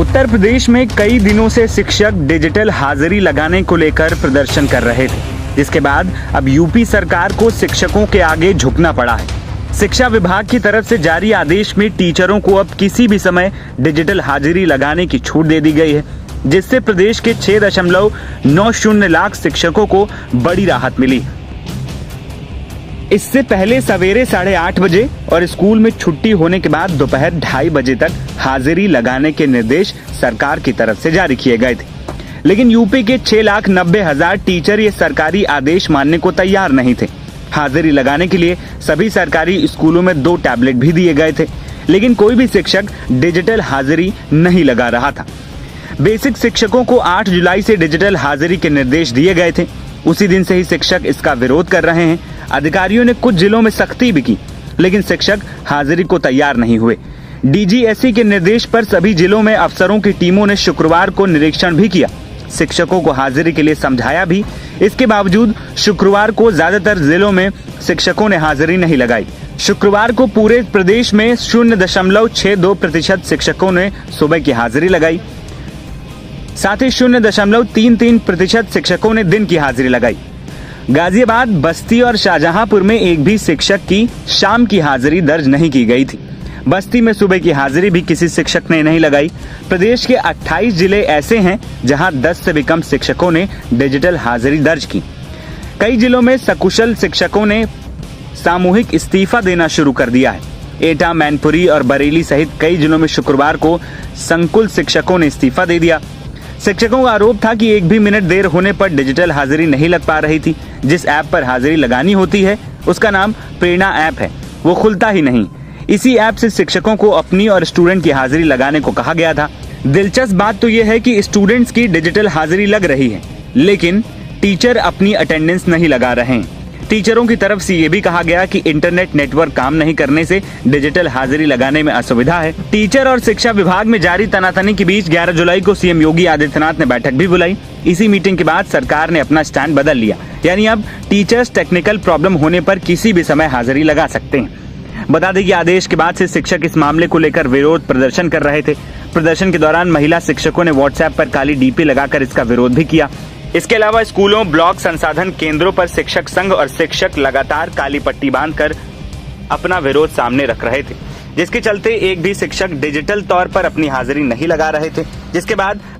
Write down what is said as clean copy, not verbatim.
उत्तर प्रदेश में कई दिनों से शिक्षक डिजिटल हाजिरी लगाने को लेकर प्रदर्शन कर रहे थे, जिसके बाद अब यूपी सरकार को शिक्षकों के आगे झुकना पड़ा है। शिक्षा विभाग की तरफ से जारी आदेश में टीचरों को अब किसी भी समय डिजिटल हाजिरी लगाने की छूट दे दी गई है, जिससे प्रदेश के 6.90 लाख शिक्षकों को बड़ी राहत मिली। इससे पहले सवेरे 8:30 बजे और स्कूल में छुट्टी होने के बाद दोपहर 2:30 बजे तक हाजिरी लगाने के निर्देश सरकार की तरफ से जारी किए गए थे, लेकिन यूपी के 6,90,000 टीचर ये सरकारी आदेश मानने को तैयार नहीं थे। हाजिरी लगाने के लिए सभी सरकारी स्कूलों में 2 टैबलेट भी दिए गए थे, लेकिन कोई भी शिक्षक डिजिटल हाजिरी नहीं लगा रहा था। बेसिक शिक्षकों को 8 जुलाई से डिजिटल हाजिरी के निर्देश दिए गए थे। उसी दिन से ही शिक्षक इसका विरोध कर रहे हैं। अधिकारियों ने कुछ जिलों में सख्ती भी की, लेकिन शिक्षक हाजिरी को तैयार नहीं हुए। डीजीएसई के निर्देश पर सभी जिलों में अफसरों की टीमों ने शुक्रवार को निरीक्षण भी किया, शिक्षकों को हाजिरी के लिए समझाया भी। इसके बावजूद शुक्रवार को ज्यादातर जिलों में शिक्षकों ने हाजिरी नहीं लगाई। शुक्रवार को पूरे प्रदेश में 0.62% शिक्षकों ने सुबह की हाजिरी लगाई। साथ ही 0.33% शिक्षकों ने दिन की हाजिरी लगाई। गाजियाबाद, बस्ती और शाहजहांपुर में एक भी शिक्षक की शाम की हाजिरी दर्ज नहीं की गई थी। बस्ती में सुबह की हाजिरी भी किसी शिक्षक ने नहीं लगाई। प्रदेश के 28 जिले ऐसे हैं जहां 10 से भी कम शिक्षकों ने डिजिटल हाजिरी दर्ज की। कई जिलों में सकुशल शिक्षकों ने सामूहिक इस्तीफा देना शुरू कर दिया है। एटा, मैनपुरी और बरेली सहित कई जिलों में शुक्रवार को संकुल शिक्षकों ने इस्तीफा दे दिया। शिक्षकों का आरोप था कि एक भी मिनट देर होने पर डिजिटल हाजिरी नहीं लग पा रही थी। जिस ऐप पर हाजिरी लगानी होती है उसका नाम प्रेरणा ऐप है, वो खुलता ही नहीं। इसी ऐप से शिक्षकों को अपनी और स्टूडेंट की हाजिरी लगाने को कहा गया था। दिलचस्प बात तो यह है कि स्टूडेंट्स की डिजिटल हाजिरी लग रही है, लेकिन टीचर अपनी अटेंडेंस नहीं लगा रहे हैं। टीचरों की तरफ से ये भी कहा गया कि इंटरनेट नेटवर्क काम नहीं करने से डिजिटल हाजिरी लगाने में असुविधा है। टीचर और शिक्षा विभाग में जारी तनातनी के बीच 11 जुलाई को सीएम योगी आदित्यनाथ ने बैठक भी बुलाई। इसी मीटिंग के बाद सरकार ने अपना स्टैंड बदल लिया, यानी अब टीचर्स टेक्निकल प्रॉब्लम होने पर किसी भी समय हाजिरी लगा सकते हैं। बता दें कि आदेश के बाद से शिक्षक इस मामले को लेकर विरोध प्रदर्शन कर रहे थे। प्रदर्शन के दौरान महिला शिक्षकों ने व्हाट्सएप पर काली डीपी लगाकर इसका विरोध भी किया। इसके अलावा स्कूलों, ब्लॉक संसाधन केंद्रों पर शिक्षक संघ और शिक्षक लगातार काली पट्टी बांधकर अपना विरोध सामने रख रहे थे, जिसके चलते एक भी शिक्षक डिजिटल तौर पर अपनी हाजिरी नहीं लगा रहे थे। जिसके बाद